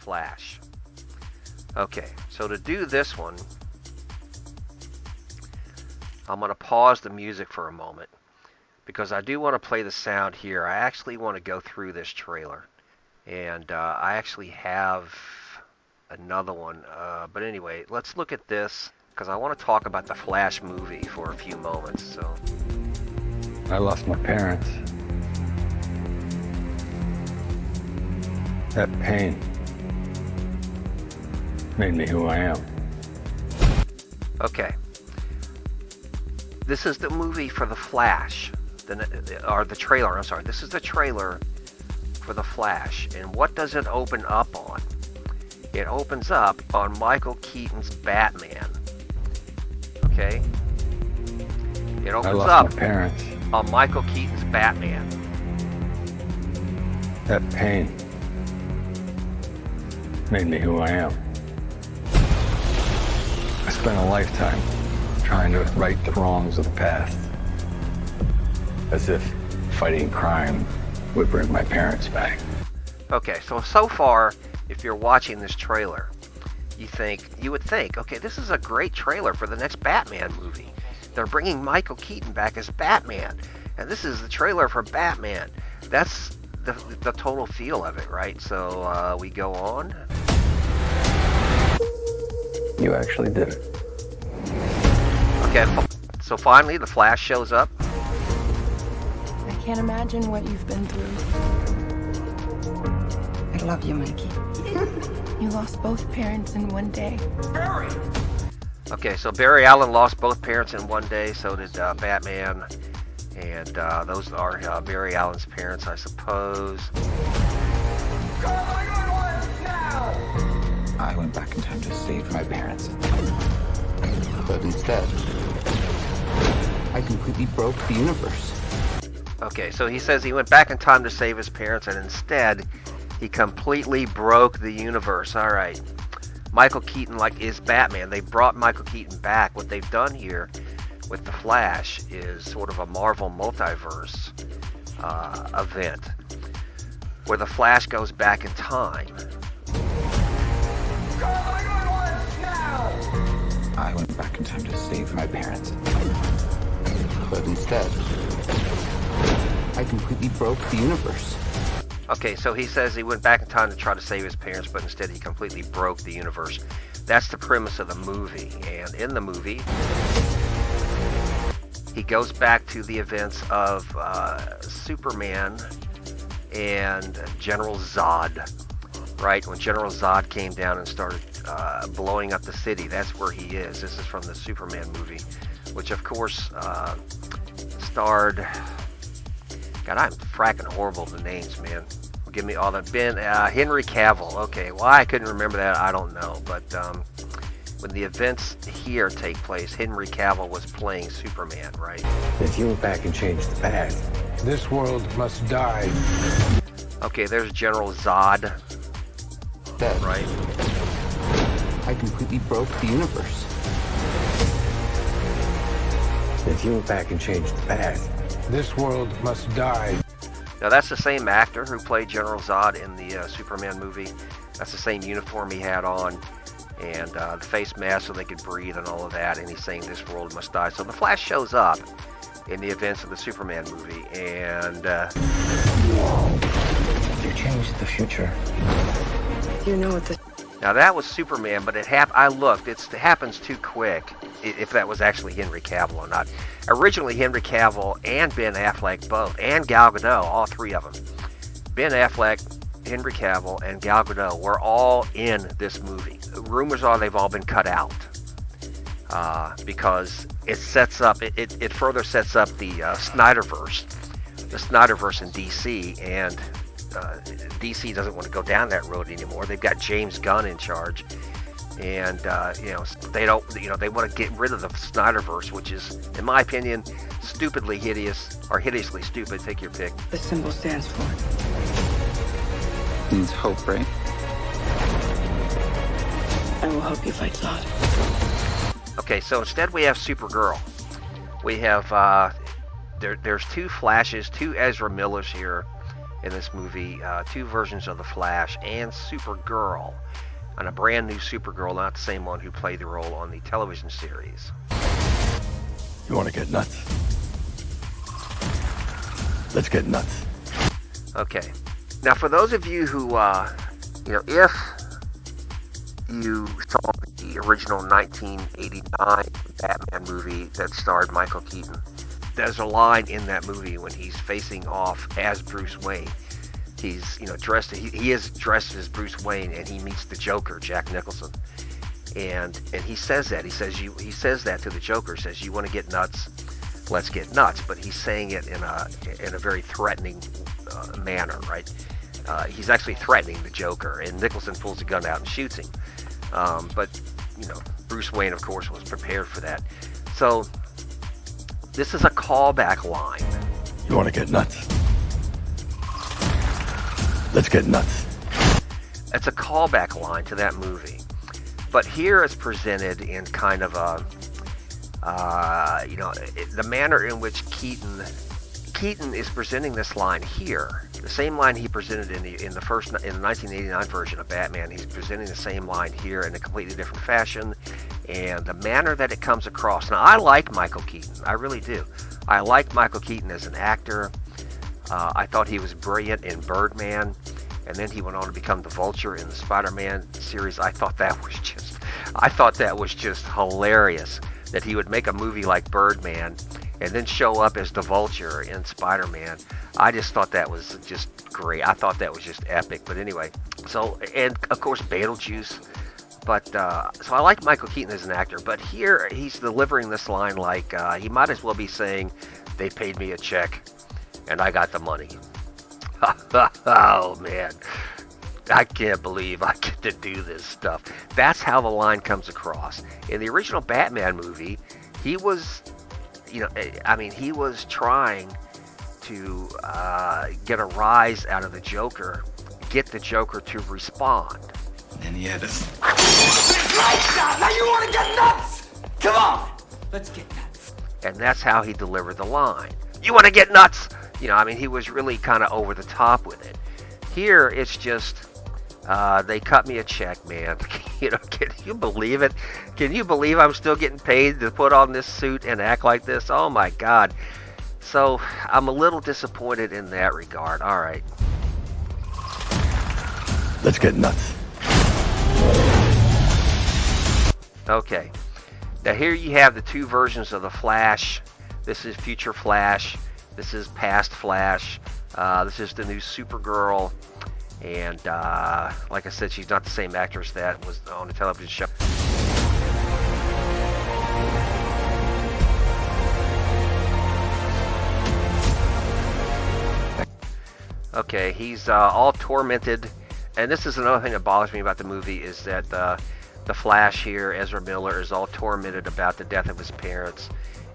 Flash. Okay, so to do this one, I'm going to pause the music for a moment because I do want to play the sound here. I actually want to go through this trailer, and I actually have another one. But anyway, let's look at this because I want to talk about the Flash movie for a few moments. So I lost my parents. That pain made me who I am. Okay. This is the movie for the Flash, or the trailer, I'm sorry. This is the trailer for the Flash, and what does it open up on? It opens up on Michael Keaton's Batman. Okay? It opens up my parents. on Michael Keaton's Batman. That pain made me who I am. I spent a lifetime trying to right the wrongs of the past. As if fighting crime would bring my parents back. Okay, so far, if you're watching this trailer, you would think, okay, this is a great trailer for the next Batman movie. They're bringing Michael Keaton back as Batman, and this is the trailer for Batman. That's the total feel of it, right? So we go on. You actually did it. Okay, so finally the Flash shows up. I can't imagine what you've been through. I love you, Mikey. You lost both parents in one day. Barry! Okay, so Barry Allen lost both parents in one day, so did Batman. And those are Barry Allen's parents, I suppose. I went back in time to save my parents. But instead, I completely broke the universe. Okay, so he says he went back in time to save his parents, and instead, he completely broke the universe. All right. Michael Keaton, is Batman. They brought Michael Keaton back. What they've done here with The Flash is sort of a Marvel multiverse event where The Flash goes back in time. I went back in time to save my parents. But instead, I completely broke the universe. Okay, so he says he went back in time to try to save his parents, but instead he completely broke the universe. That's the premise of the movie. And in the movie, he goes back to the events of Superman and General Zod. Right, when General Zod came down and started blowing up the city, that's where he is. This is from the Superman movie, which of course starred... God, I'm fracking horrible with the names, man. Give me all the... Henry Cavill. Okay, why I couldn't remember that, I don't know. But when the events here take place, Henry Cavill was playing Superman, right? If you went back and changed the past, this world must die. Okay, there's General Zod. Dead. Right. I completely broke the universe. If you went back and changed the past, this world must die. Now that's the same actor who played General Zod in the Superman movie. That's the same uniform he had on, and the face mask so they could breathe and all of that. And he's saying this world must die. So the Flash shows up in the events of the Superman movie, and You changed the future. You know what this... Now that was Superman, but I looked. It happens too quick. If that was actually Henry Cavill or not. Originally, Henry Cavill and Ben Affleck both, and Gal Gadot, all three of them. Ben Affleck, Henry Cavill, and Gal Gadot were all in this movie. Rumors are they've all been cut out because it sets up. It further sets up the Snyderverse in DC, and DC doesn't want to go down that road anymore. They've got James Gunn in charge, and they don't. They want to get rid of the Snyderverse, which is, in my opinion, stupidly hideous or hideously stupid. Take your pick. The symbol stands for. Means hope, right? I will help you fight Zod. Okay, so instead we have Supergirl. We have there's two Flashes, two Ezra Millers here in this movie, two versions of the Flash and Supergirl, and a brand new Supergirl, not the same one who played the role on the television series. You want to get nuts? Let's get nuts. Okay. Now, for those of you who, if you saw the original 1989 Batman movie that starred Michael Keaton, there's a line in that movie when he's facing off as Bruce Wayne. He's, dressed. He is dressed as Bruce Wayne, and he meets the Joker, Jack Nicholson, and he says that. He says that to the Joker. Says, "You want to get nuts? Let's get nuts." But he's saying it in a very threatening manner, right? He's actually threatening the Joker, and Nicholson pulls a gun out and shoots him. But Bruce Wayne, of course, was prepared for that. So this is a callback line. You want to get nuts? Let's get nuts. It's a callback line to that movie. But here it's presented in kind of a, the manner in which Keaton is presenting this line here. The same line he presented in the 1989 version of Batman. He's presenting the same line here in a completely different fashion, and the manner that it comes across. Now, I like Michael Keaton. I really do. I like Michael Keaton as an actor. I thought he was brilliant in Birdman, and then he went on to become the Vulture in the Spider-Man series. I thought that was just hilarious that he would make a movie like Birdman and then show up as the Vulture in Spider-Man. I just thought that was just great. I thought that was just epic. But anyway, so, and of course Beetlejuice. But so I like Michael Keaton as an actor, but here he's delivering this line like he might as well be saying, "They paid me a check and I got the money." Oh man, I can't believe I get to do this stuff. That's how the line comes across. In the original Batman movie, he was, he was trying to get a rise out of the Joker, get the Joker to respond. And he had us. Now you want to get nuts? Come on, let's get nuts. And that's how he delivered the line. "You want to get nuts?" He was really kind of over the top with it. Here, it's just, they cut me a check, man. Can you believe it? Can you believe I'm still getting paid to put on this suit and act like this? Oh my God. So, I'm a little disappointed in that regard. All right. Let's get nuts. Okay. Now here you have the two versions of the Flash. This is future Flash. This is past Flash. This is the new Supergirl. And like I said, she's not the same actress that was on the television show. Okay, he's all tormented. And this is another thing that bothers me about the movie, is that the Flash here, Ezra Miller, is all tormented about the death of his parents.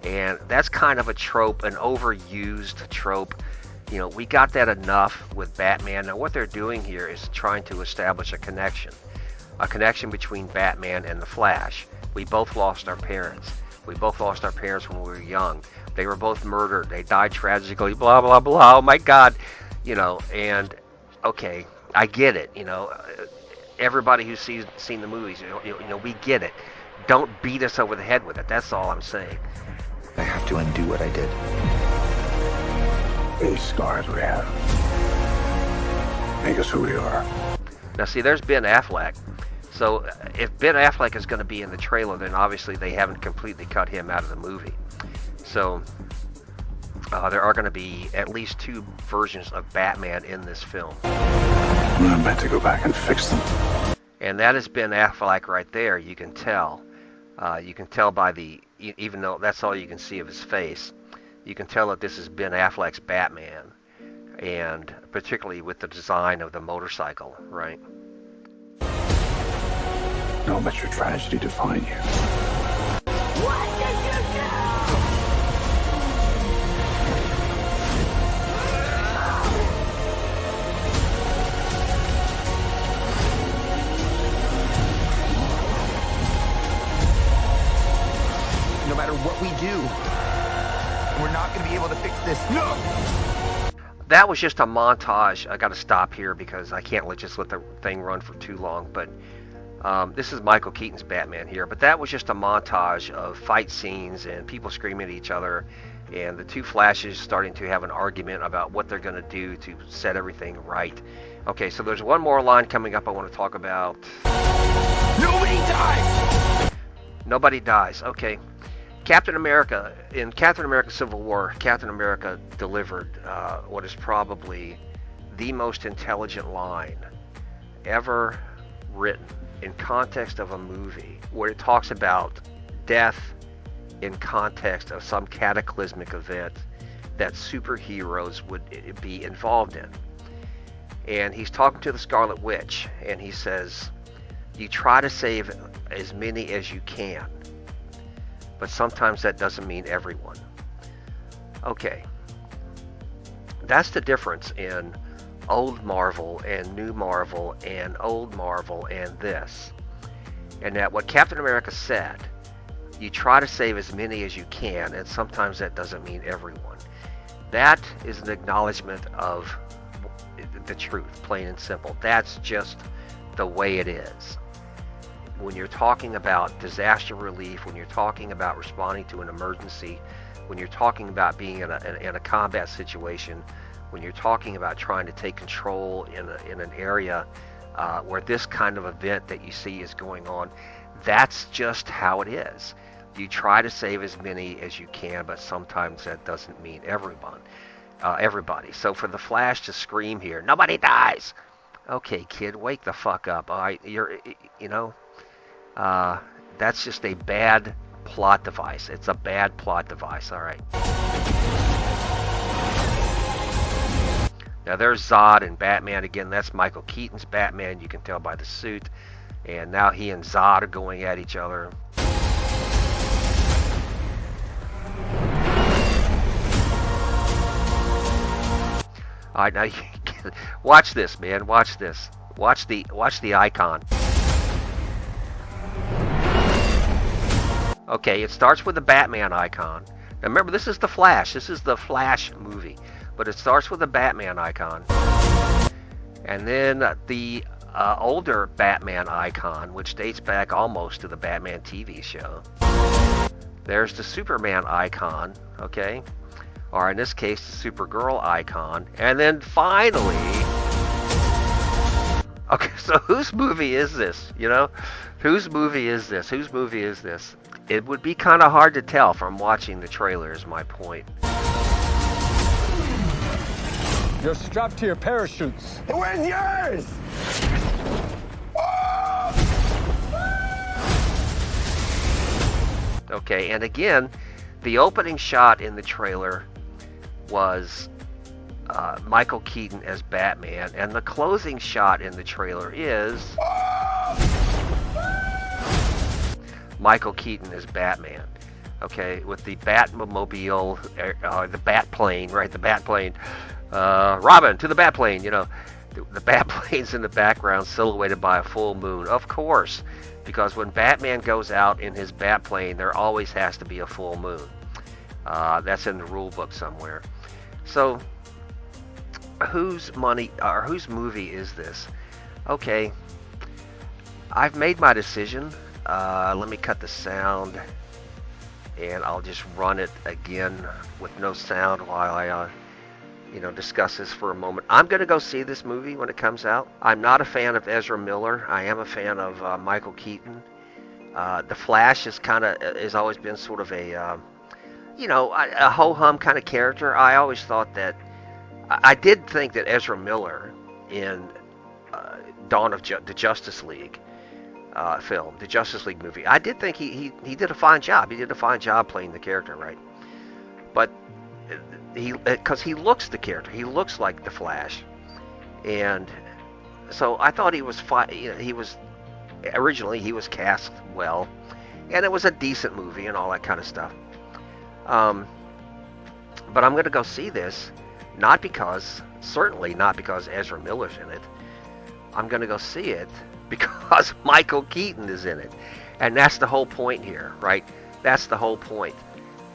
And that's kind of a trope, an overused trope. We got that enough with Batman. Now what they're doing here is trying to establish a connection between Batman and the Flash. We both lost our parents. We both lost our parents when we were young. They were both murdered. They died tragically, blah, blah, blah. Oh my God. And okay, I get it. Everybody who's seen the movies, we get it. Don't beat us over the head with it. That's all I'm saying. I have to undo what I did. These scars we have make us who we are. Now see, there's Ben Affleck. So if Ben Affleck is going to be in the trailer, then obviously they haven't completely cut him out of the movie. So there are going to be at least two versions of Batman in this film. I'm not meant to go back and fix them. And that is Ben Affleck right there. You can tell. You can tell by even though that's all you can see of his face, you can tell that this is Ben Affleck's Batman, and particularly with the design of the motorcycle, right? Don't let your tragedy define you. What did you do? No matter what we do, we're not going to be able to fix this. No! that was just a montage. I got to stop here because I can't just let the thing run for too long. But this is Michael Keaton's Batman here. But that was just a montage of fight scenes and people screaming at each other, and the two Flashes starting to have an argument about what they're going to do to set everything right. Okay, so there's one more line coming up I want to talk about. Nobody dies! Nobody dies. Okay. Captain America, in Captain America Civil War, Captain America delivered what is probably the most intelligent line ever written in context of a movie, where it talks about death in context of some cataclysmic event that superheroes would be involved in. And he's talking to the Scarlet Witch, and he says, you try to save as many as you can, but sometimes that doesn't mean everyone. Okay. That's the difference in old Marvel and new Marvel and old Marvel and this. And that what Captain America said, you try to save as many as you can, and sometimes that doesn't mean everyone. That is an acknowledgement of the truth, plain and simple. That's just the way it is. When you're talking about disaster relief, when you're talking about responding to an emergency, when you're talking about being in a combat situation, when you're talking about trying to take control in an area where this kind of event that you see is going on, that's just how it is. You try to save as many as you can, but sometimes that doesn't mean everybody. So for the Flash to scream here, nobody dies. Okay, kid, wake the fuck up. All right, that's just a bad plot device. It's a bad plot device. All right. Now there's Zod and Batman again. That's Michael Keaton's Batman. You can tell by the suit. And now he and Zod are going at each other. All right, now watch this, man. Watch this. Watch the icon. Okay, it starts with the Batman icon. Now remember, this is the Flash. This is the Flash movie, but it starts with the Batman icon, and then the older Batman icon, which dates back almost to the Batman TV show. There's the Superman icon. Okay. Or in this case, the Supergirl icon. And then finally... Okay, so whose movie is this? You know? Whose movie is this? Whose movie is this? It would be kind of hard to tell from watching the trailer, is my point. You're strapped to your parachutes. Where's yours? Okay, and again, the opening shot in the trailer was Michael Keaton as Batman, and the closing shot in the trailer is Michael Keaton as Batman. Okay, with the Batmobile, the Batplane, right? The Batplane. Robin, to the Batplane, you know. The Batplane's in the background, silhouetted by a full moon. Of course, because when Batman goes out in his Batplane, there always has to be a full moon. That's in the rule book somewhere. So, whose movie is this? Okay, I've made my decision. Let me cut the sound, and I'll just run it again with no sound while I, discuss this for a moment. I'm going to go see this movie when it comes out. I'm not a fan of Ezra Miller. I am a fan of Michael Keaton. The Flash has always been sort of a ho-hum kind of character. I always thought that, I did think that Ezra Miller in Dawn of the Justice League film, the Justice League movie, I did think he did a fine job. He did a fine job playing the character, right? But because he looks the character, he looks like the Flash, and so I thought he was fine. Originally he was cast well, and it was a decent movie and all that kind of stuff. But I'm going to go see this, certainly not because Ezra Miller's in it. I'm going to go see it because Michael Keaton is in it. And that's the whole point here, right? That's the whole point.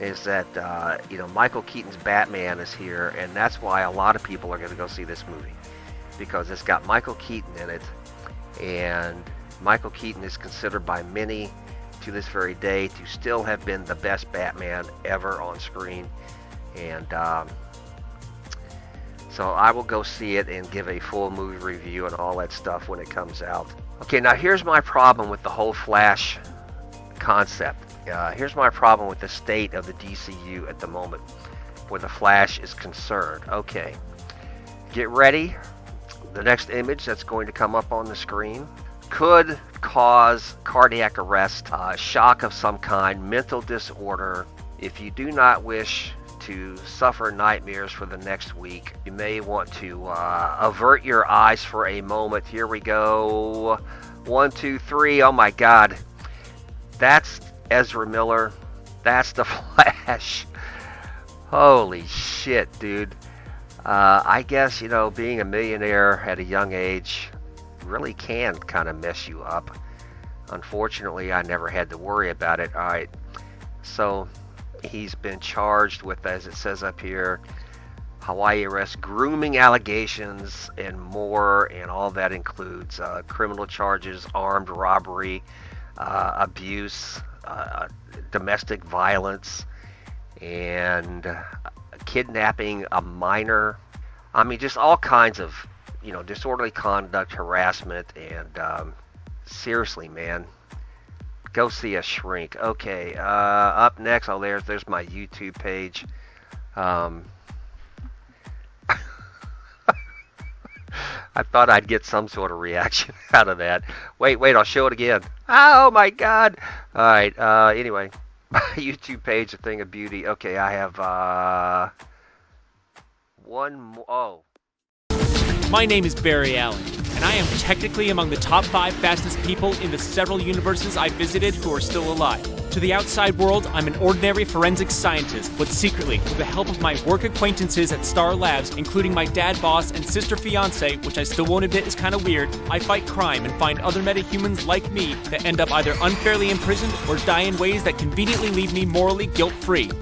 is that Michael Keaton's Batman is here, and that's why a lot of people are going to go see this movie, because it's got Michael Keaton in it, and Michael Keaton is considered by many to this very day to still have been the best Batman ever on screen. And so I will go see it and give a full movie review and all that stuff when it comes out. Okay, now here's my problem with the whole Flash concept. Here's my problem with the state of the DCU at the moment where the Flash is concerned. Okay, get ready. The next image that's going to come up on the screen could cause cardiac arrest, shock of some kind, mental disorder. If you do not wish to suffer nightmares for the next week, you may want to avert your eyes for a moment. Here we go. 1, 2, 3. Oh my God. That's Ezra Miller. That's the Flash. Holy shit, dude. I guess, being a millionaire at a young age really can kind of mess you up. Unfortunately, I never had to worry about it. All right. So he's been charged with, as it says up here, Hawaii arrest, grooming allegations, and more. And all that includes criminal charges, armed robbery, abuse, domestic violence, and kidnapping a minor. I mean, just all kinds of, disorderly conduct, harassment, and seriously, man, go see a shrink. Okay, up next, there's my YouTube page. I thought I'd get some sort of reaction out of that. Wait, I'll show it again. Oh my God! All right. Anyway, my YouTube page, A Thing of Beauty. Okay, I have one more. Oh. My name is Barry Allen, and I am technically among the top 5 fastest people in the several universes I visited who are still alive. To the outside world, I'm an ordinary forensic scientist, but secretly, with the help of my work acquaintances at Star Labs, including my dad boss and sister fiance, which I still won't admit is kind of weird, I fight crime and find other metahumans like me that end up either unfairly imprisoned or die in ways that conveniently leave me morally guilt-free.